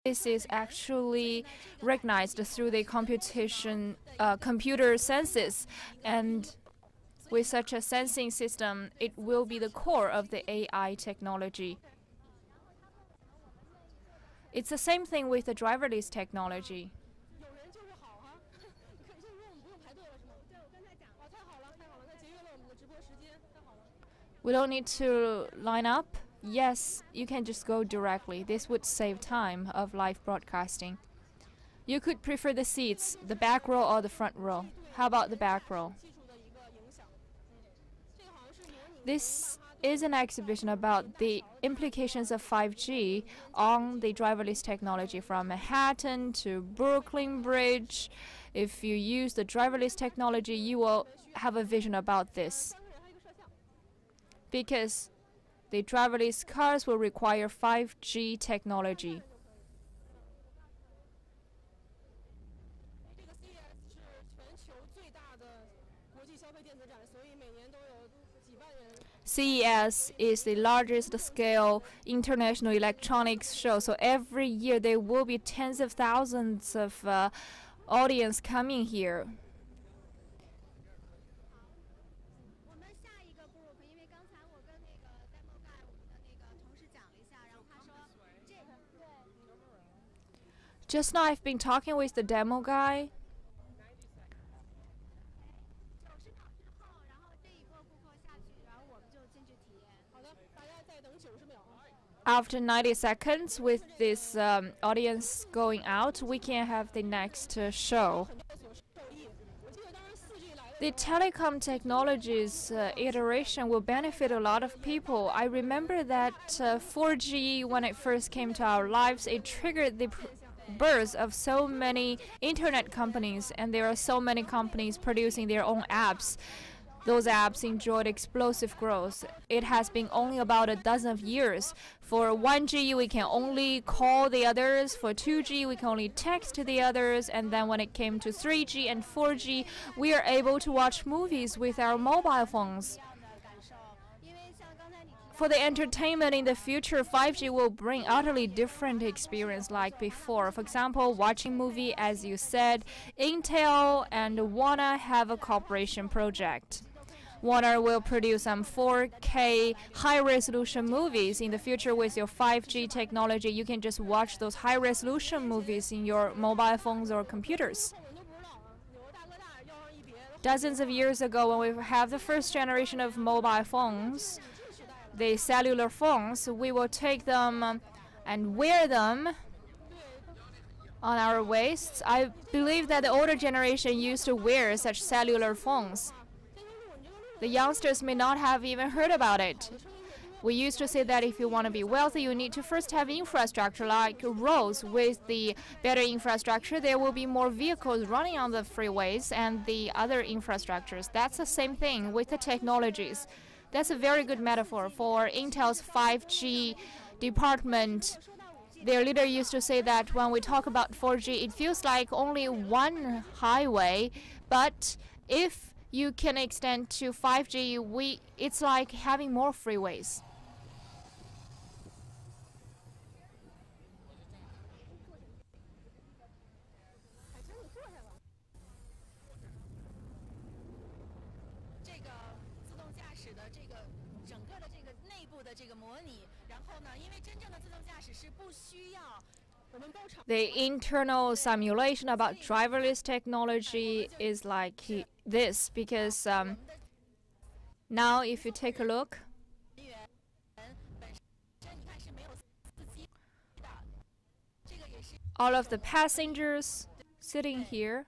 This is actually recognized through the computer senses, and with such a sensing system, it will be the core of the AI technology. It's the same thing with the driverless technology. We don't need to line up. Yes, you can just go directly. This would save time of live broadcasting. You could prefer the seats, the back row or the front row. How about the back row? This is an exhibition about the implications of 5G on the driverless technology from Manhattan to Brooklyn Bridge. If you use the driverless technology, you will have a vision about this. Because the driverless cars will require 5G technology. CES is the largest scale international electronics show, so every year there will be tens of thousands of audience coming here. Just now I've been talking with the demo guy. After 90 seconds, with this audience going out, we can have the next show. The telecom technologies iteration will benefit a lot of people. I remember that 4G, when it first came to our lives, it triggered the birth of so many internet companies, and there are so many companies producing their own apps. Those apps enjoyed explosive growth. It has been only about a dozen of years. For 1G, we can only call the others. For 2G, we can only text the others. And then when it came to 3G and 4G, we are able to watch movies with our mobile phones. For the entertainment in the future, 5G will bring utterly different experience like before. For example, watching movie, as you said, Intel and Warner have a cooperation project. Warner will produce some 4K high-resolution movies. In the future, with your 5G technology, you can just watch those high-resolution movies in your mobile phones or computers. Dozens of years ago, when we have the first generation of mobile phones, the cellular phones, we will take them and wear them on our waists. I believe that the older generation used to wear such cellular phones. The youngsters may not have even heard about it. We used to say that if you want to be wealthy, you need to first have infrastructure like roads. With the better infrastructure, there will be more vehicles running on the freeways and the other infrastructures. That's the same thing with the technologies. That's a very good metaphor for Intel's 5G department. Their leader used to say that when we talk about 4G, it feels like only one highway, but if you can extend to 5G, it's like having more freeways. The internal simulation about driverless technology is like this, because now if you take a look, all of the passengers sitting here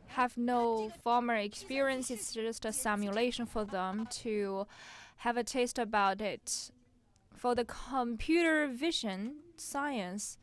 have no former experience. It's just a simulation for them to have a taste about it. For the computer vision science,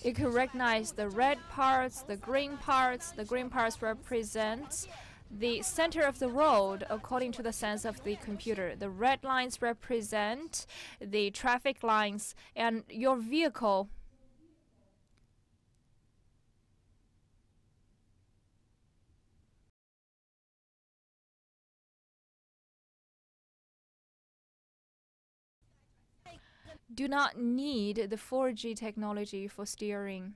it can recognize the red parts, the green parts. The green parts represent the center of the road according to the sense of the computer. The red lines represent the traffic lines, and your vehicle do not need the 4G technology for steering.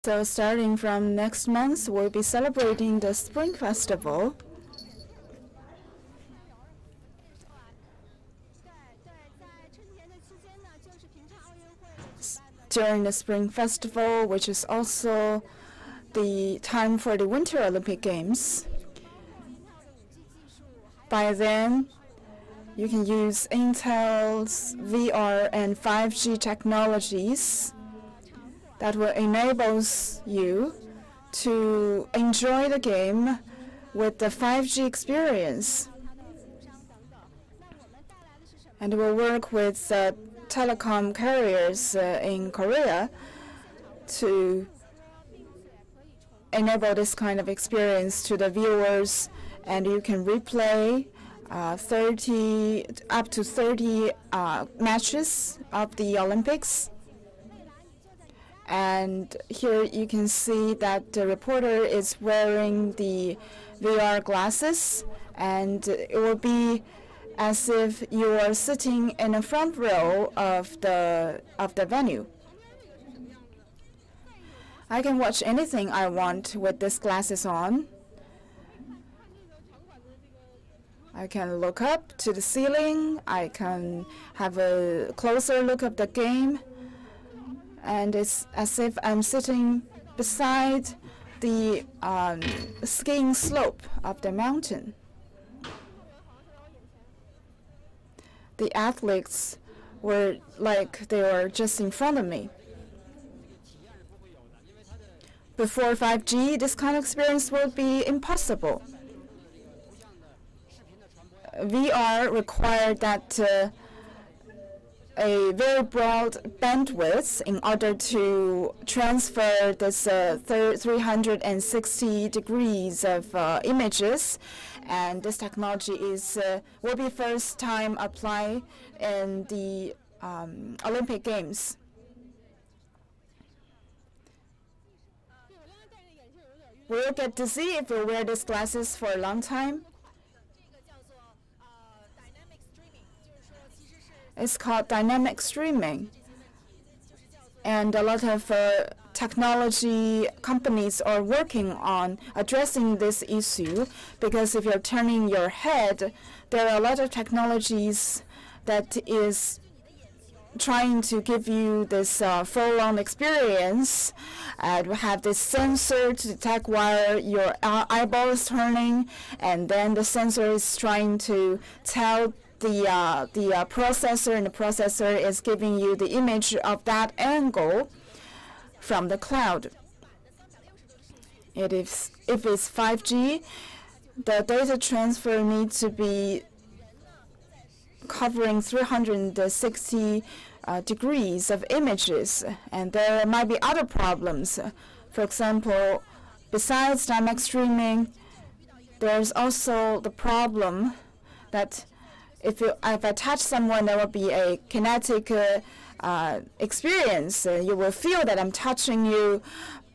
So starting from next month, we'll be celebrating the Spring Festival. During the Spring Festival, which is also the time for the Winter Olympic Games. By then, you can use Intel's VR and 5G technologies that will enable you to enjoy the game with the 5G experience. And we'll work with telecom carriers in Korea to enable this kind of experience to the viewers, and you can replay up to 30 matches of the Olympics. And here you can see that the reporter is wearing the VR glasses, and it will be as if you are sitting in the front row of the venue. I can watch anything I want with these glasses on. I can look up to the ceiling. I can have a closer look at the game. And it's as if I'm sitting beside the skiing slope of the mountain. The athletes were like they were just in front of me. Before 5G, this kind of experience would be impossible. VR required that a very broad bandwidth in order to transfer this 360 degrees of images, and this technology will be first time applied in the Olympic Games. We'll get to see if we wear these glasses for a long time. It's called dynamic streaming. And a lot of technology companies are working on addressing this issue, because if you're turning your head, there are a lot of technologies that is trying to give you this full-on experience. We have this sensor to detect while your eyeball is turning, and then the sensor is trying to tell the processor, and the processor is giving you the image of that angle from the cloud. If it's 5G, the data transfer needs to be covering 360 degrees of images, and there might be other problems. For example, besides dynamic streaming, there's also the problem that if I touch someone, there will be a kinetic experience. You will feel that I'm touching you,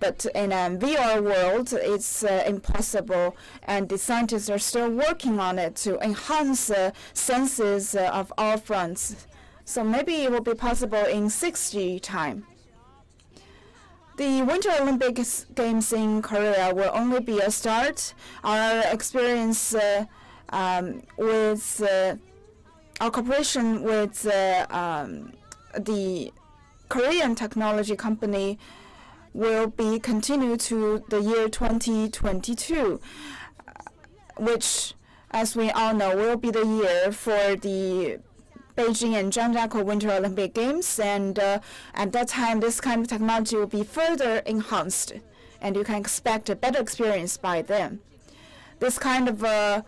but in a VR world, it's impossible, and the scientists are still working on it to enhance senses of all fronts. So maybe it will be possible in 6G time. The Winter Olympic Games in Korea will only be a start. Our experience with our cooperation with the Korean technology company will be continued to the year 2022, which, as we all know, will be the year for the Beijing and Zhangjiakou Winter Olympic Games, and at that time, this kind of technology will be further enhanced, and you can expect a better experience by then. This kind of VR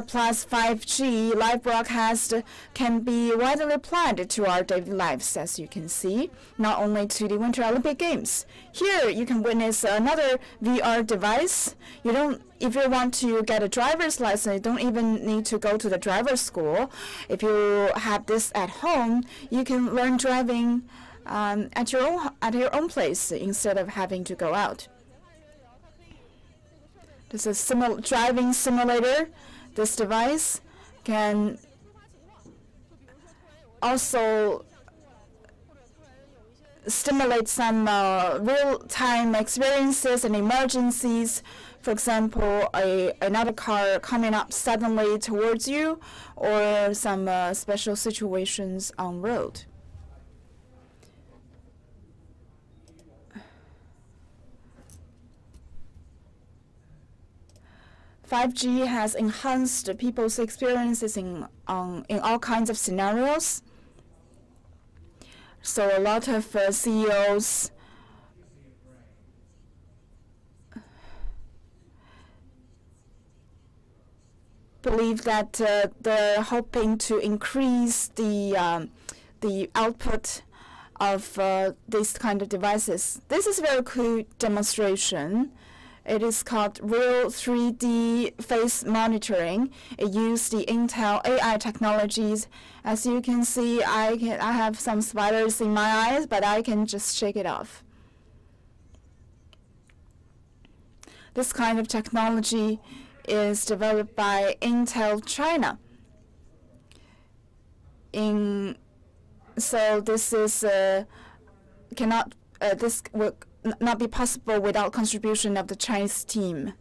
plus 5G live broadcast can be widely applied to our daily lives, as you can see, not only to the Winter Olympic Games. Here, you can witness another VR device. If you want to get a driver's license, you don't even need to go to the driver's school. If you have this at home, you can learn driving at your own place instead of having to go out. This is a driving simulator. This device can stimulate some real-time experiences and emergencies. For example, another car coming up suddenly towards you, or some special situations on road. "5G has enhanced people's experiences in all kinds of scenarios." So a lot of CEOs believe that they're hoping to increase the output of these kind of devices. This is a very cool demonstration. It is called Real 3D Face Monitoring. It uses the Intel AI technologies. As you can see, I have some spiders in my eyes, but I can just shake it off. This kind of technology is developed by Intel China. So this is this will not be possible without contribution of the Chinese team.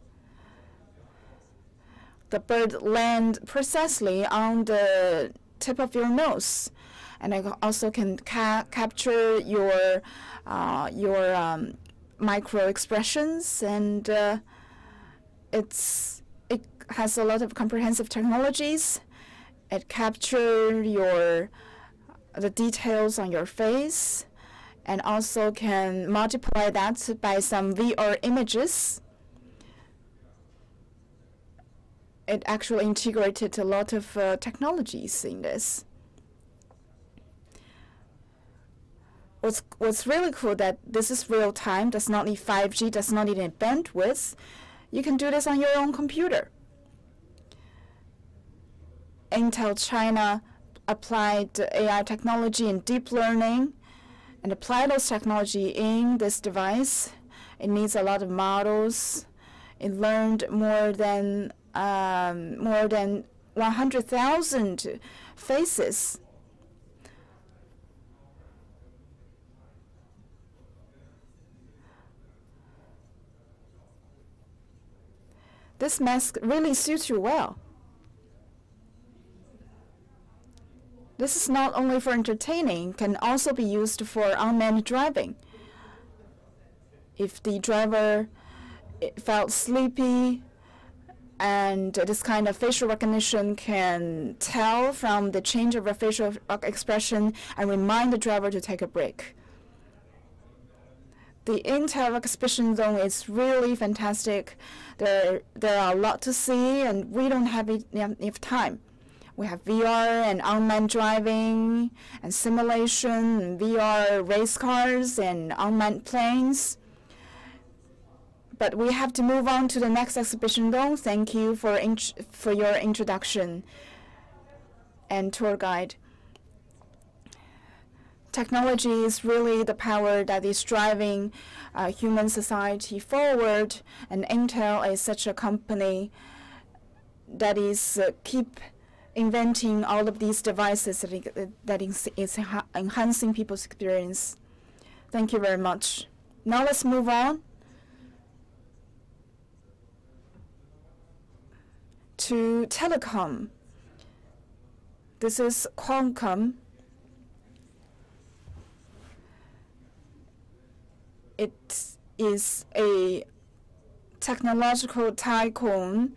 The bird lands precisely on the tip of your nose, and I also can capture your micro expressions, and it has a lot of comprehensive technologies. It captures the details on your face, and also can multiply that by some VR images. It actually integrated a lot of technologies in this. What's really cool that this is real time, does not need 5G, does not need a bandwidth. You can do this on your own computer. Intel China applied AI technology and deep learning and apply those technology in this device. It needs a lot of models. It learned more than 100,000 faces. This mask really suits you well. This is not only for entertaining, can also be used for unmanned driving. If the driver felt sleepy, and this kind of facial recognition can tell from the change of a facial expression and remind the driver to take a break. The Intel exhibition zone is really fantastic. There are a lot to see, and we don't have enough time. We have VR and unmanned driving and simulation, and VR race cars and unmanned planes. But we have to move on to the next exhibition zone. Thank you for your introduction and tour guide. Technology is really the power that is driving human society forward, and Intel is such a company that is keep inventing all of these devices that is enhancing people's experience. Thank you very much. Now let's move on to telecom. This is Qualcomm. It is a technological tycoon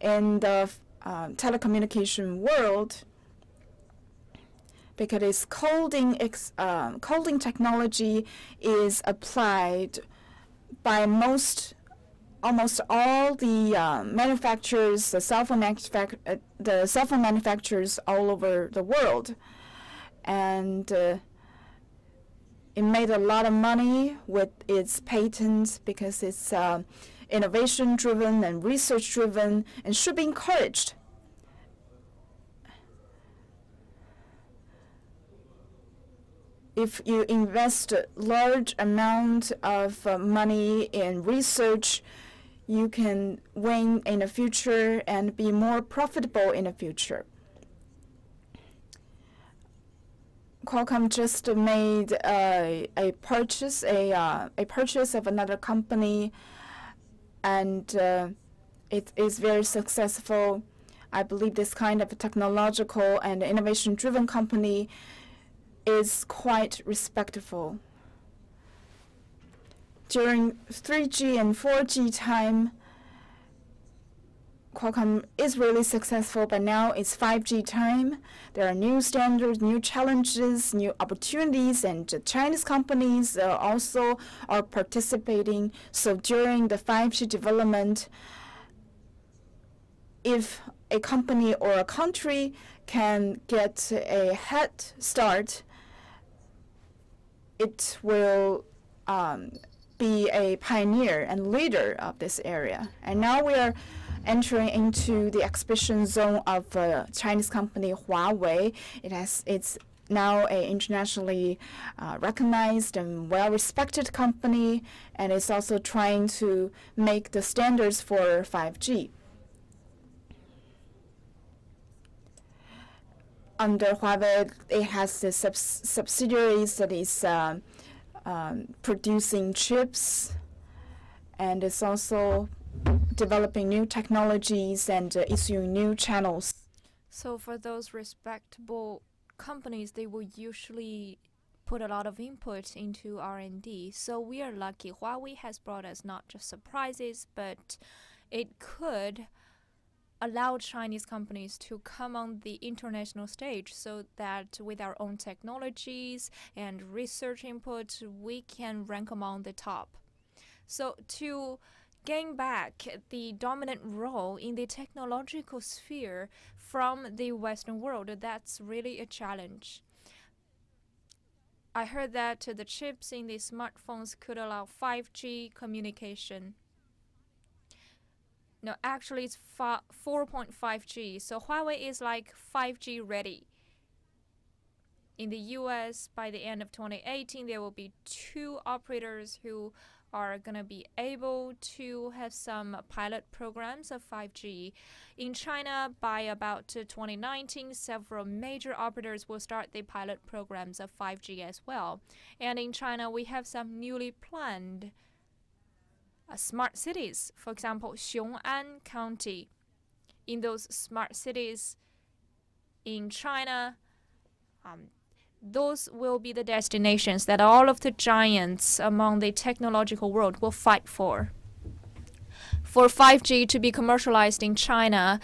in the telecommunication world because its coding technology is applied by almost all the manufacturers, the cell phone manufacturers all over the world, and it made a lot of money with its patents because it's innovation-driven and research-driven and should be encouraged. If you invest a large amount of money in research, you can win in the future and be more profitable in the future. Qualcomm just made a purchase of another company, and it is very successful. I believe this kind of technological and innovation-driven company is quite respectable. During 3G and 4G time, Qualcomm is really successful, but now it's 5G time. There are new standards, new challenges, new opportunities, and Chinese companies also are participating. So during the 5G development, if a company or a country can get a head start, it will be a pioneer and leader of this area. And now we are entering into the exhibition zone of Chinese company Huawei. It's now an internationally recognized and well-respected company, and it's also trying to make the standards for 5G. Under Huawei, it has the subsidiaries that is producing chips, and it's also developing new technologies and issuing new channels. So for those respectable companies, they will usually put a lot of input into R&D. So we are lucky. Huawei has brought us not just surprises, but it could allow Chinese companies to come on the international stage, so that with our own technologies and research input, we can rank among the top. So to gain back the dominant role in the technological sphere from the Western world, that's really a challenge. I heard that the chips in the smartphones could allow 5G communication. No, actually it's 4.5G. So Huawei is like 5G ready. In the US, by the end of 2018, there will be 2 operators who are going to be able to have some pilot programs of 5G. In China, by about 2019, several major operators will start the pilot programs of 5G as well. And in China, we have some newly planned smart cities. For example, Xiong'an County. In those smart cities in China, those will be the destinations that all of the giants among the technological world will fight for. For 5G to be commercialized in China,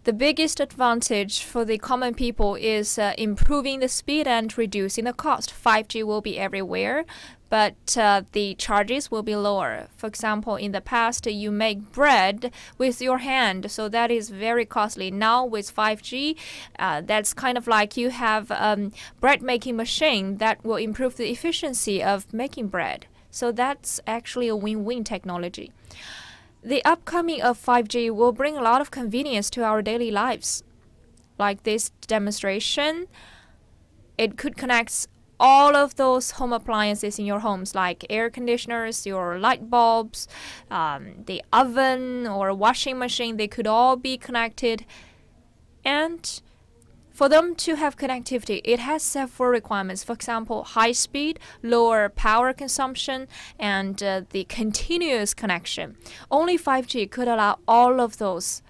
the biggest advantage for the common people is improving the speed and reducing the cost. 5G will be everywhere, but the charges will be lower. For example, in the past, you make bread with your hand, so that is very costly. Now with 5G, that's kind of like you have a bread making machine that will improve the efficiency of making bread. So that's actually a win-win technology. The upcoming of 5G will bring a lot of convenience to our daily lives. Like this demonstration, it could connect all of those home appliances in your homes, like air conditioners, your light bulbs, the oven or washing machine. They could all be connected. And for them to have connectivity, it has several requirements. For example, high speed, lower power consumption, and the continuous connection. Only 5G could allow all of those.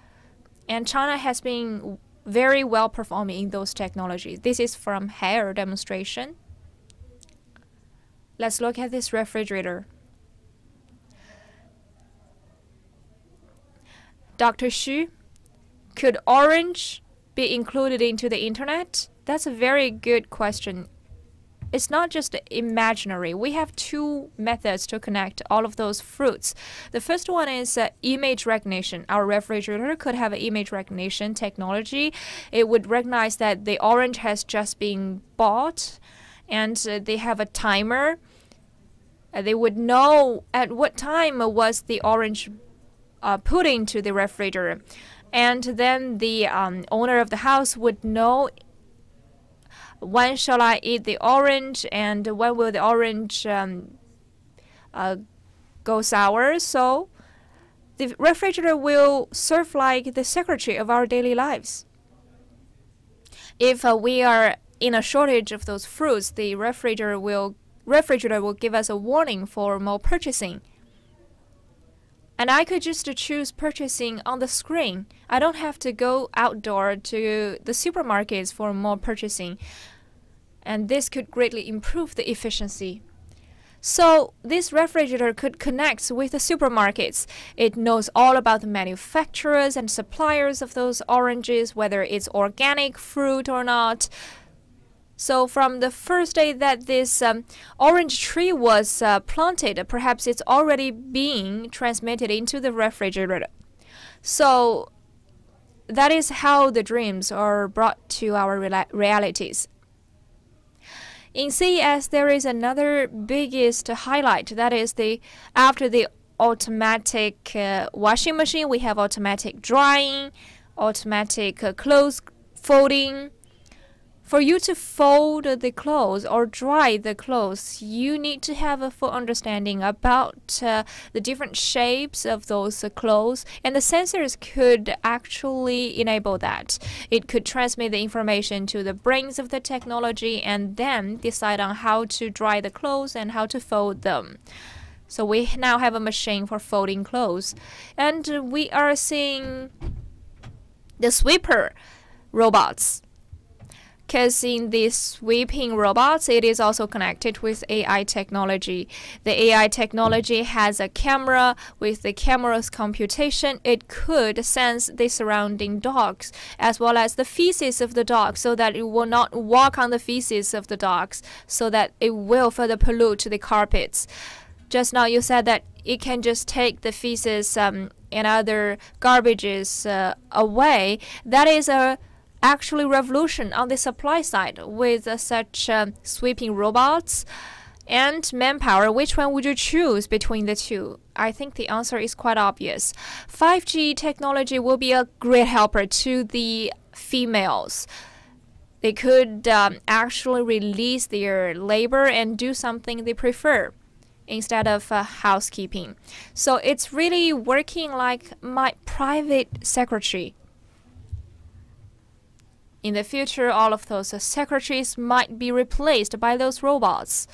And China has been very well performing in those technologies. This is from hair demonstration. Let's look at this refrigerator. Dr. Xu, could orange be included into the internet? That's a very good question. It's not just imaginary. We have 2 methods to connect all of those fruits. The first one is image recognition. Our refrigerator could have an image recognition technology. It would recognize that the orange has just been bought, and they have a timer. They would know at what time was the orange put into the refrigerator. And then the owner of the house would know when shall I eat the orange and when will the orange go sour. So the refrigerator will serve like the secretary of our daily lives. If we are in a shortage of those fruits, the refrigerator will give us a warning for more purchasing. And I could just choose purchasing on the screen. I don't have to go outdoor to the supermarkets for more purchasing. And this could greatly improve the efficiency. So this refrigerator could connect with the supermarkets. It knows all about the manufacturers and suppliers of those oranges, whether it's organic fruit or not. So from the first day that this orange tree was planted, perhaps it's already being transmitted into the refrigerator. So that is how the dreams are brought to our realities. In CES, there is another biggest highlight. That is after the automatic washing machine, we have automatic drying, automatic clothes folding. For you to fold the clothes or dry the clothes, you need to have a full understanding about the different shapes of those clothes, and the sensors could actually enable that. It could transmit the information to the brains of the technology and then decide on how to dry the clothes and how to fold them. So we now have a machine for folding clothes. And we are seeing the sweeper robots. Because in these sweeping robots, it is also connected with AI technology. The AI technology has a camera. With the camera's computation, it could sense the surrounding dogs as well as the feces of the dogs, so that it will not walk on the feces of the dogs, so that it will further pollute the carpets. Just now you said that it can just take the feces and other garbages away. That is a actually revolution on the supply side with such sweeping robots and manpower. Which one would you choose between the two? I think the answer is quite obvious. 5G technology will be a great helper to the females. They could actually release their labor and do something they prefer instead of housekeeping. So it's really working like my private secretary. In the future, all of those secretaries might be replaced by those robots.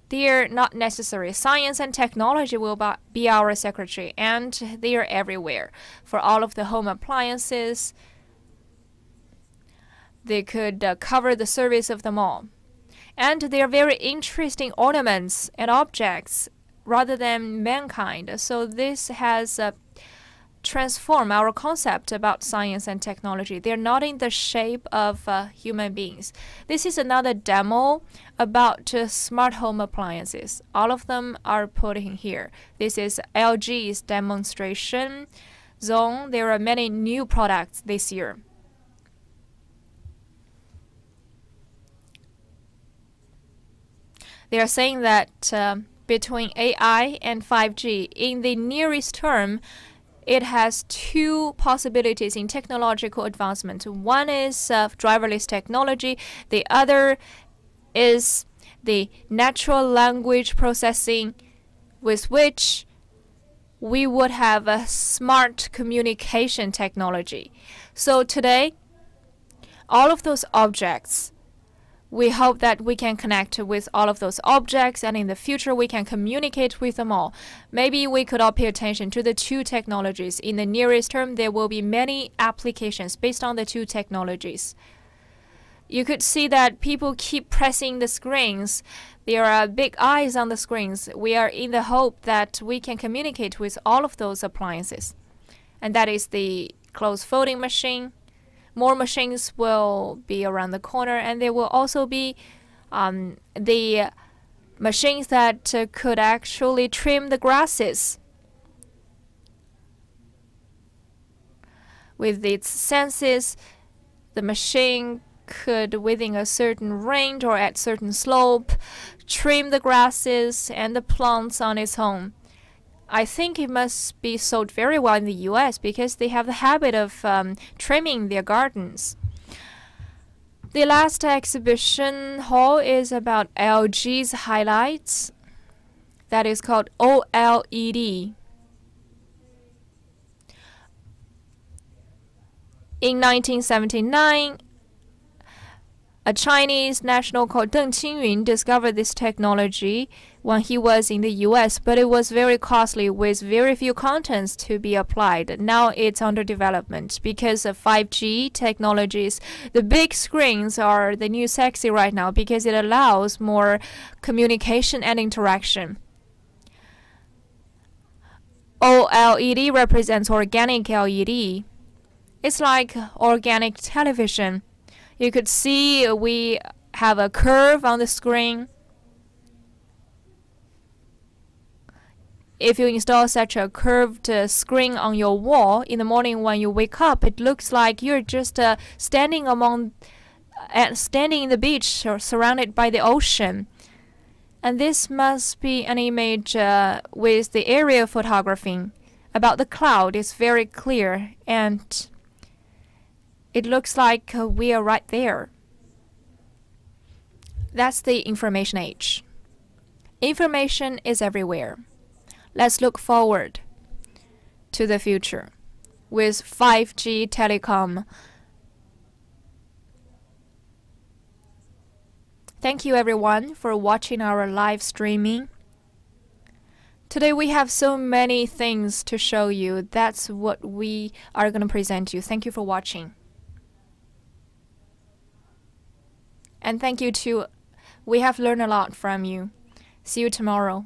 They are not necessary. Science and technology will be our secretary, and they are everywhere. For all of the home appliances, they could cover the service of them all. And they are very interesting ornaments and objects rather than mankind. So this has transform our concept about science and technology. They're not in the shape of human beings. This is another demo about smart home appliances. All of them are put in here. This is LG's demonstration zone. There are many new products this year. They are saying that between AI and 5G, in the nearest term, it has two possibilities in technological advancement. One is driverless technology. The other is the natural language processing, with which we would have a smart communication technology. So today, all of those objects, we hope that we can connect with all of those objects, and in the future we can communicate with them all. Maybe we could all pay attention to the two technologies. In the nearest term, there will be many applications based on the two technologies. You could see that people keep pressing the screens. There are big eyes on the screens. We are in the hope that we can communicate with all of those appliances. And that is the clothes folding machine. More machines will be around the corner, and there will also be the machines that could actually trim the grasses. With its senses, the machine could, within a certain range or at certain slope, trim the grasses and the plants on its own. I think it must be sold very well in the US because they have the habit of trimming their gardens. The last exhibition hall is about LG's highlights. That is called OLED. In 1979, A Chinese national called Deng Qingyun discovered this technology when he was in the US, but it was very costly with very few contents to be applied. Now it's under development because of 5G technologies. The big screens are the new sexy right now because it allows more communication and interaction. OLED represents organic LED. It's like organic television. You could see we have a curve on the screen. If you install such a curved screen on your wall in the morning when you wake up, it looks like you're just standing in the beach or surrounded by the ocean. And this must be an image with the aerial photography. About the cloud, it's very clear, and it looks like we are right there. That's the information age. Information is everywhere. Let's look forward to the future with 5G telecom. Thank you everyone for watching our live streaming. Today we have so many things to show you. That's what we are going to present you. Thank you for watching. And thank you too. We have learned a lot from you. See you tomorrow.